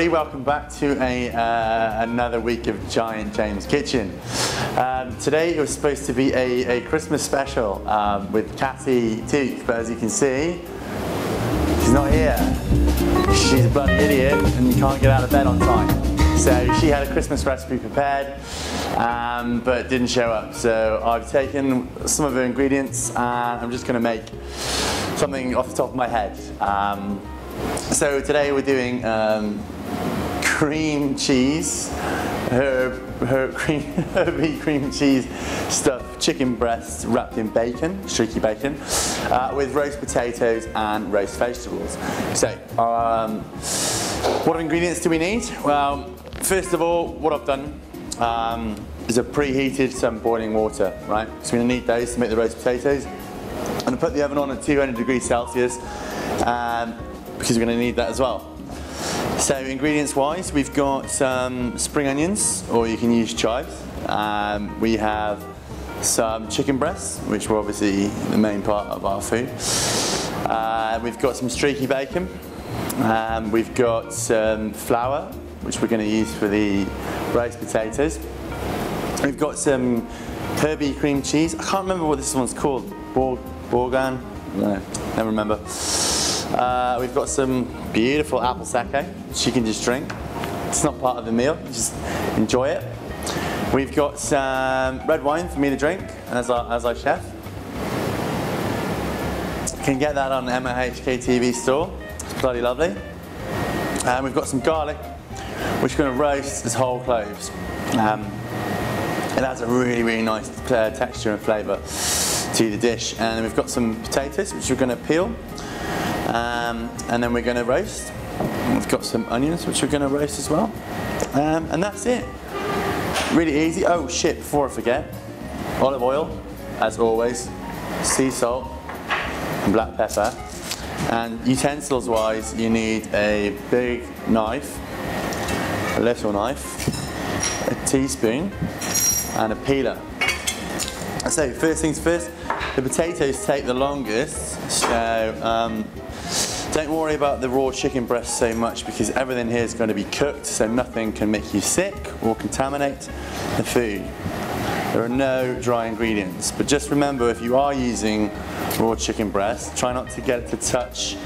everybody, welcome back to another week of Giant James Kitchen. Today it was supposed to be a Christmas special with Catty Tooth, but as you can see, she's not here. She's a bloody idiot and can't get out of bed on time. So she had a Christmas recipe prepared, but didn't show up. So I've taken some of her ingredients and I'm just going to make something off the top of my head. So today we're doing cream cheese, herby cream cheese stuffed chicken breasts wrapped in bacon, streaky bacon, with roast potatoes and roast vegetables. So, what ingredients do we need? Well, first of all, what I've done is I've preheated some boiling water, right? So we're going to need those to make the roast potatoes. I'm going to put the oven on at 200 degrees Celsius because we're going to need that as well. So ingredients wise, we've got some spring onions, or you can use chives. We have some chicken breasts, which were obviously the main part of our food. We've got some streaky bacon. We've got some flour, which we're going to use for the roast potatoes. We've got some herby cream cheese. I can't remember what this one's called. Bourgogne? No, never remember. We've got some beautiful apple sake, which you can just drink. It's not part of the meal, just enjoy it. We've got some red wine for me to drink as our chef. You can get that on the MIHK.TV store. It's bloody lovely. And we've got some garlic, which we're going to roast as whole cloves. It adds a really, really nice texture and flavour to the dish. And we've got some potatoes, which we're going to peel. And then we're going to roast. We've got some onions, which we're going to roast as well. And that's it. Really easy. Oh shit, before I forget, olive oil, as always, sea salt, and black pepper. And utensils wise, you need a big knife, a little knife, a teaspoon, and a peeler. So first things first, the potatoes take the longest, so don't worry about the raw chicken breast so much because everything here is going to be cooked, so nothing can make you sick or contaminate the food. There are no dry ingredients, but just remember, if you are using raw chicken breast, try not to get it to touch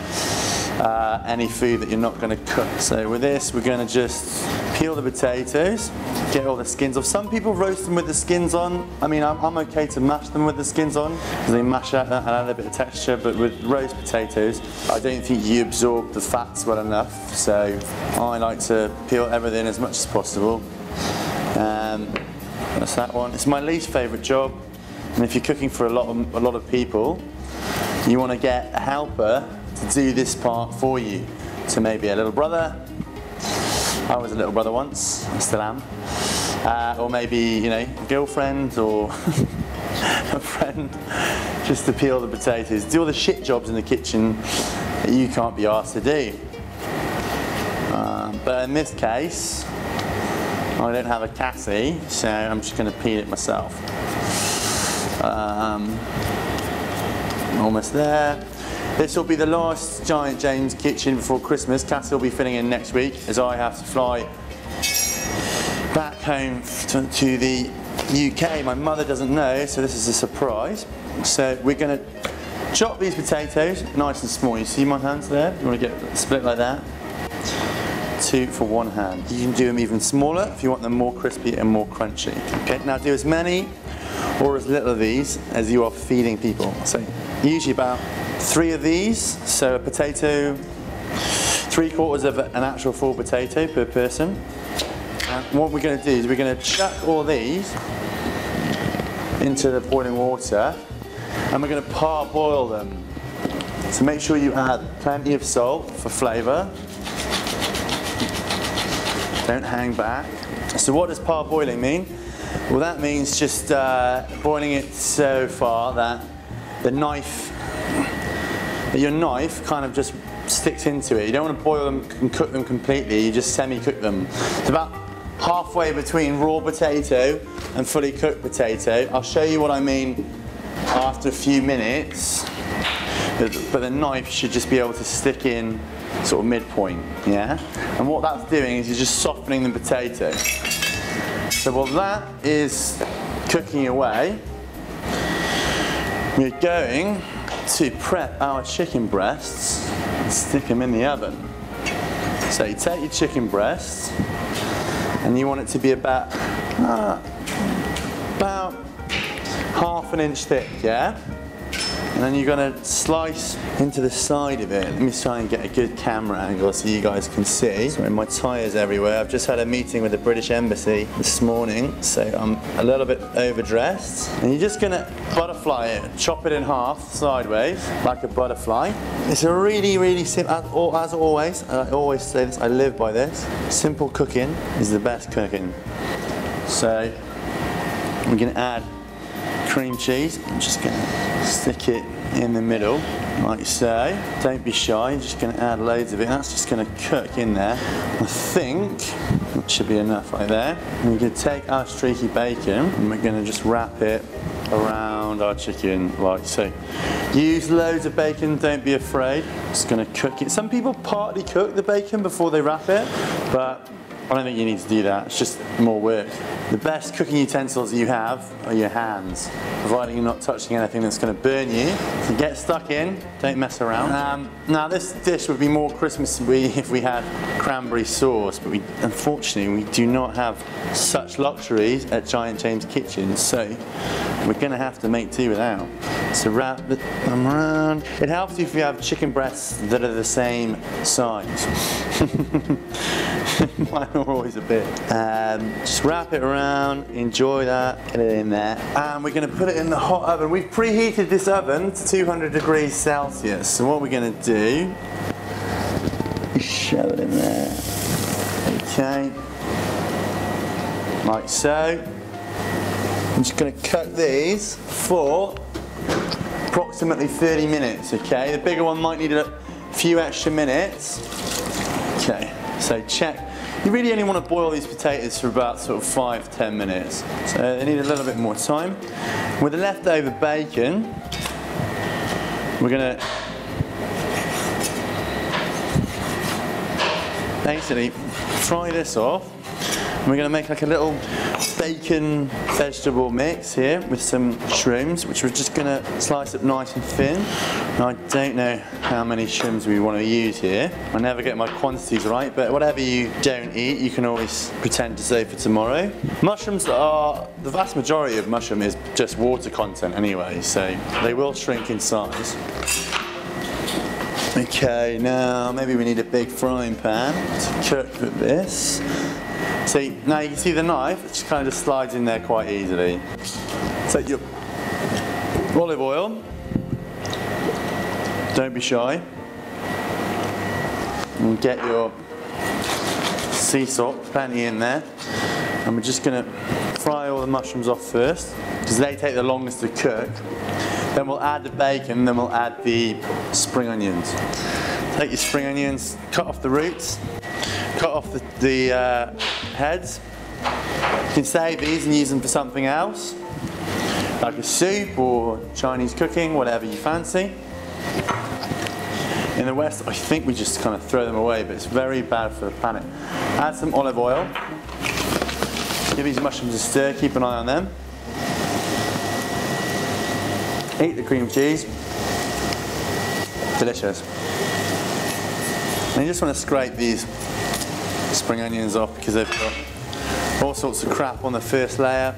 any food that you're not going to cook. So with this, we're going to just peel the potatoes, get all the skins off. Some people roast them with the skins on. I mean, I'm okay to mash them with the skins on because they mash out and add a bit of texture, but with roast potatoes, I don't think you absorb the fats well enough, so I like to peel everything as much as possible. That's that one. It's my least favourite job, and if you're cooking for a lot of people, you want to get a helper to do this part for you. So maybe a little brother. I was a little brother once, I still am. Or maybe, you know, a girlfriend or a friend, just to peel the potatoes. Do all the shit jobs in the kitchen that you can't be asked to do. But in this case, I don't have a Cassie, so I'm just going to peel it myself. Almost there. This will be the last Giant James Kitchen before Christmas. Cassie will be filling in next week as I have to fly back home to the UK. My mother doesn't know, so this is a surprise. So we're going to chop these potatoes nice and small. You see my hands there? You want to get it split like that? 2 for 1 hand. You can do them even smaller if you want them more crispy and more crunchy. Okay, now do as many or as little of these as you are feeding people. So usually about 3 of these, so a potato, 3/4 of an actual full potato per person. And what we're going to do is we're going to chuck all these into the boiling water and we're going to parboil them. So make sure you add plenty of salt for flavour. Don't hang back. So what does parboiling mean? Well, that means just boiling it so far that your knife kind of just sticks into it. You don't want to boil them and cook them completely, you just semi-cook them. It's about halfway between raw potato and fully cooked potato. I'll show you what I mean after a few minutes, but the knife should just be able to stick in sort of midpoint, yeah? And what that's doing is you're just softening the potato. So while that is cooking away, we're going to prep our chicken breasts and stick them in the oven. So you take your chicken breasts and you want it to be about half an inch thick, yeah? And then you're going to slice into the side of it. Let me try and get a good camera angle so you guys can see. Sorry, my tyres everywhere. I've just had a meeting with the British Embassy this morning, so I'm a little bit overdressed. And you're just going to butterfly it, chop it in half sideways, like a butterfly. It's a really, really simple, as always, and I always say this, I live by this. Simple cooking is the best cooking. So we're going to add cream cheese. I'm just going to stick it in the middle, like so. Don't be shy, I'm just going to add loads of it. That's just going to cook in there. I think that should be enough right there. And we're going to take our streaky bacon and we're going to just wrap it around our chicken like so. Use loads of bacon, don't be afraid. Just going to cook it. Some people partly cook the bacon before they wrap it, but I don't think you need to do that, it's just more work. The best cooking utensils you have are your hands, providing you're not touching anything that's going to burn you. So get stuck in, don't mess around. Now this dish would be more Christmassy if we had cranberry sauce, but unfortunately we do not have such luxuries at Giant James Kitchen, so we're going to have to make do without. So wrap them around. It helps if you have chicken breasts that are the same size. Mine are always a bit. Just wrap it around, enjoy that, get it in there. And we're going to put it in the hot oven. We've preheated this oven to 200 degrees Celsius. So what we're going to do is shove it in there. Okay. Like so. I'm just going to cook these for approximately 30 minutes, okay? The bigger one might need a few extra minutes. Okay, so check. You really only want to boil these potatoes for about sort of 5-10 minutes. So they need a little bit more time. With the leftover bacon, we're going to basically fry this off. We're going to make like a little bacon vegetable mix here with some shrooms, which we're just going to slice up nice and thin. Now, I don't know how many shrooms we want to use here. I never get my quantities right, but whatever you don't eat, you can always pretend to save for tomorrow. Mushrooms are, the vast majority of mushroom is just water content anyway, so they will shrink in size. Okay, now maybe we need a big frying pan to cook with this. See, now you can see the knife, it just kind of just slides in there quite easily. Take your olive oil, don't be shy, and get your sea salt, plenty in there, and we're just going to fry all the mushrooms off first, because they take the longest to cook. Then we'll add the bacon, then we'll add the spring onions. Take your spring onions, cut off the roots, cut off the heads. You can save these and use them for something else, like a soup or Chinese cooking, whatever you fancy. In the West, I think we just kind of throw them away, but it's very bad for the planet. Add some olive oil. Give these mushrooms a stir, keep an eye on them. Eat the cream cheese. Delicious. And you just want to scrape these spring onions off because they've got all sorts of crap on the first layer.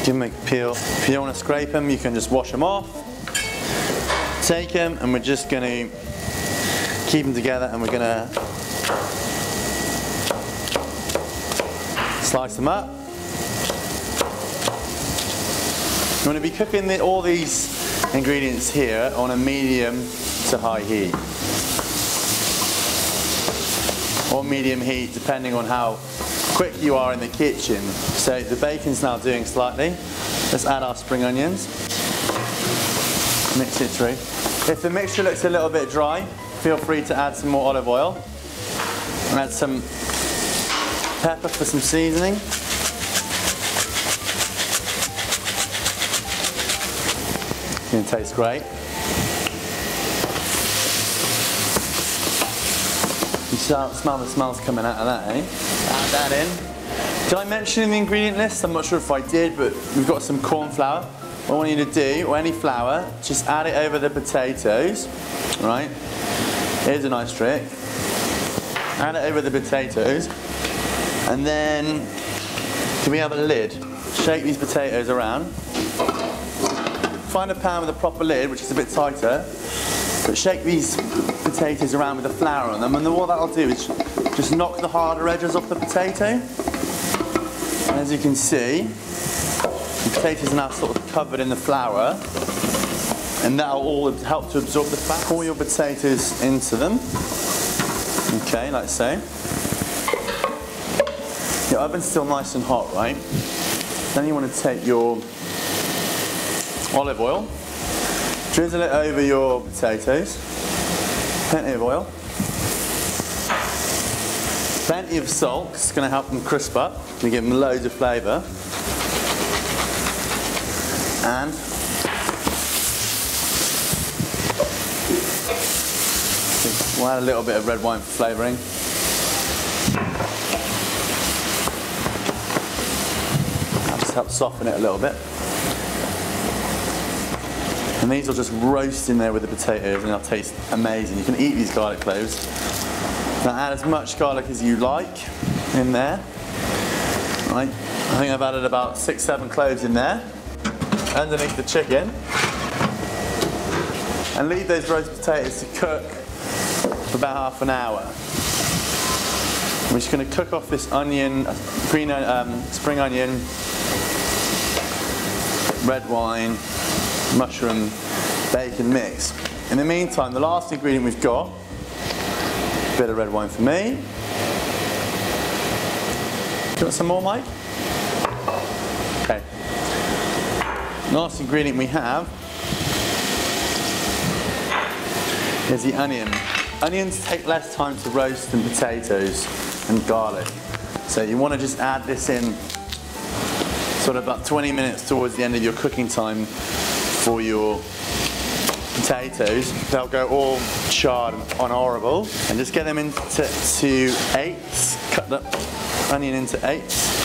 Give them a peel. If you don't want to scrape them, you can just wash them off. Take them, and we're just going to keep them together, and we're going to slice them up. You want to be cooking all these ingredients here on a medium to high heat. Or medium heat, depending on how quick you are in the kitchen. So the bacon's now doing slightly. Let's add our spring onions. Mix it through. If the mixture looks a little bit dry, feel free to add some more olive oil. And add some pepper for some seasoning. It's going to taste great. smell the smells coming out of that, eh? Add that in. Did I mention in the ingredient list? I'm not sure if I did, but we've got some corn flour. What I want you to do, or any flour, just add it over the potatoes, right? Here's a nice trick. Add it over the potatoes, and then, can we have a lid? Shake these potatoes around. Find a pan with a proper lid, which is a bit tighter, but shake these potatoes around with the flour on them, and then what that'll do is just knock the harder edges off the potato. And as you can see, the potatoes are now sort of covered in the flour, and that'll all help to absorb the fat. Pour your potatoes into them, okay, like so. Your oven's still nice and hot, right? Then you want to take your olive oil, drizzle it over your potatoes, plenty of oil, plenty of salt, it's going to help them crisp up, and give them loads of flavour, and we'll add a little bit of red wine for flavouring. That just helps soften it a little bit. And these will just roast in there with the potatoes and they'll taste amazing. You can eat these garlic cloves. Now add as much garlic as you like in there. Right. I think I've added about 6-7 cloves in there, underneath the chicken. And leave those roast potatoes to cook for about half an hour. We're just going to cook off this onion, spring onion, red wine, mushroom, bacon mix. In the meantime, the last ingredient we've got, a bit of red wine for me. Do you want some more, Mike? Okay. Last ingredient we have is the onion. Onions take less time to roast than potatoes and garlic. So you want to just add this in sort of about 20 minutes towards the end of your cooking time for your potatoes. They'll go all charred and horrible. And just get them into eighths. Cut the onion into eighths.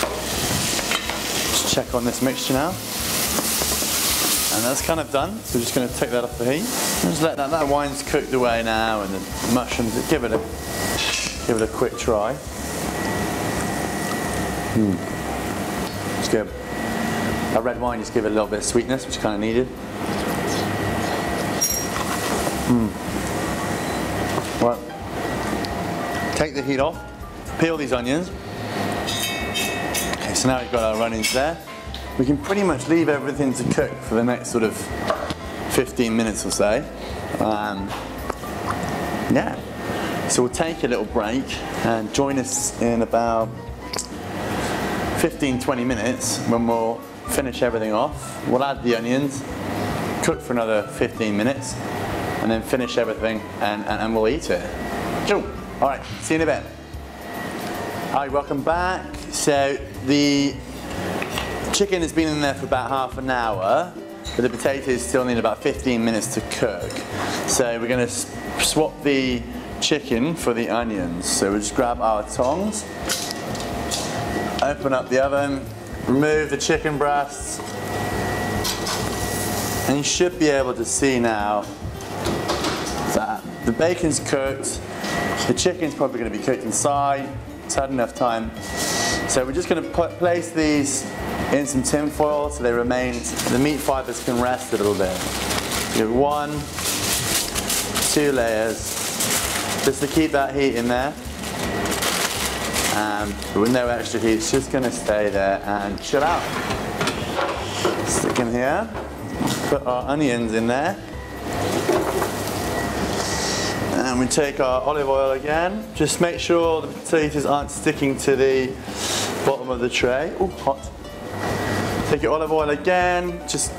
Just check on this mixture now. And that's kind of done. So we're just going to take that off the heat. And just let that wine's cooked away now, and the mushrooms, give it a quick try. It's good. That red wine just give it a little bit of sweetness, which kind of needed. Well, take the heat off, peel these onions. Okay, so now we've got our onions there. We can pretty much leave everything to cook for the next sort of 15 minutes or so. Yeah, so we'll take a little break and join us in about 15-20 minutes when we'll finish everything off. We'll add the onions, cook for another 15 minutes, and then finish everything and we'll eat it. Cool. All right, see you in a bit. All right, welcome back. So the chicken has been in there for about half an hour, but the potatoes still need about 15 minutes to cook. So we're going to swap the chicken for the onions. So we'll just grab our tongs, open up the oven, remove the chicken breasts, and you should be able to see now that the bacon's cooked, the chicken's probably going to be cooked inside, it's had enough time. So we're just going to place these in some tin foil so they remain, the meat fibers can rest a little bit. You have 1, 2 layers, just to keep that heat in there. But with no extra heat, it's just going to stay there and chill out. Stick in here, put our onions in there. And we take our olive oil again. Just make sure the potatoes aren't sticking to the bottom of the tray. Oh, hot. Take your olive oil again, just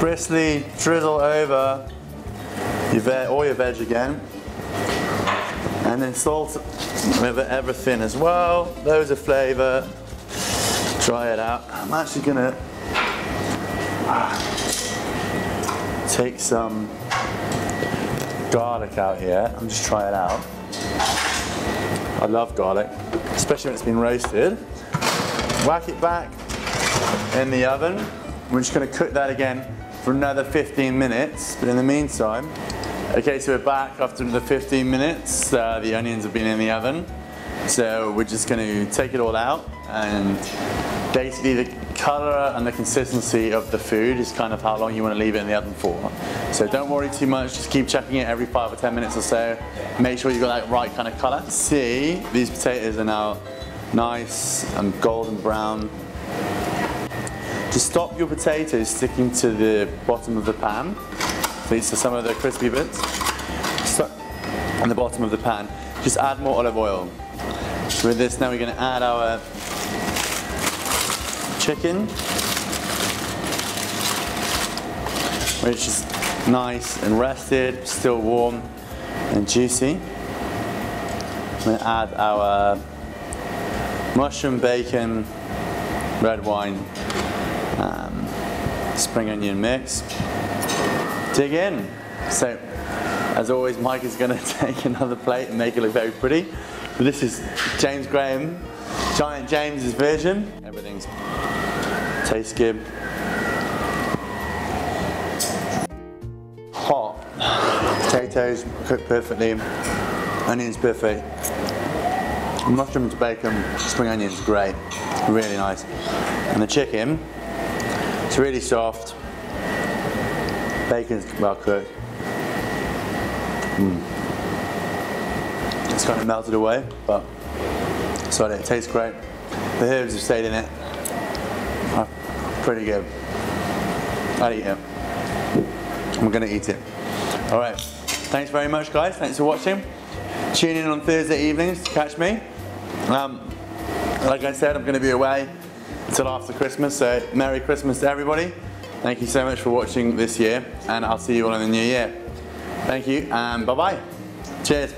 briskly drizzle over all your veg again. And then salt over everything as well. Loads of flavour. Try it out. I'm actually going to take some garlic out here and just try it out. I love garlic, especially when it's been roasted. Whack it back in the oven. We're just going to cook that again for another 15 minutes. But in the meantime, okay, so we're back after another 15 minutes. The onions have been in the oven. So we're just going to take it all out, and basically the colour and the consistency of the food is kind of how long you want to leave it in the oven for. So don't worry too much, just keep checking it every 5 or 10 minutes or so. Make sure you've got that right kind of colour. See, these potatoes are now nice and golden brown. To stop your potatoes sticking to the bottom of the pan, these are some of the crispy bits, on the bottom of the pan, just add more olive oil. So with this now we're going to add our chicken, which is nice and rested, still warm and juicy. I'm going to add our mushroom, bacon, red wine, spring onion mix. Dig in. So, as always, Mike is going to take another plate and make it look very pretty. But this is James Graham, Giant James's version. Everything's tastes good. Hot. Potatoes cooked perfectly. Onions perfect. Mushrooms, bacon, spring onions, great. Really nice. And the chicken, it's really soft. Bacon's well cooked. It's kind of melted away, but sorry, it tastes great. The herbs have stayed in it. Pretty good. I'll eat it. I'm gonna eat it. All right. Thanks very much, guys. Thanks for watching. Tune in on Thursday evenings to catch me. Like I said, I'm gonna be away until after Christmas, so Merry Christmas to everybody. Thank you so much for watching this year, and I'll see you all in the new year. Thank you, and bye-bye. Cheers.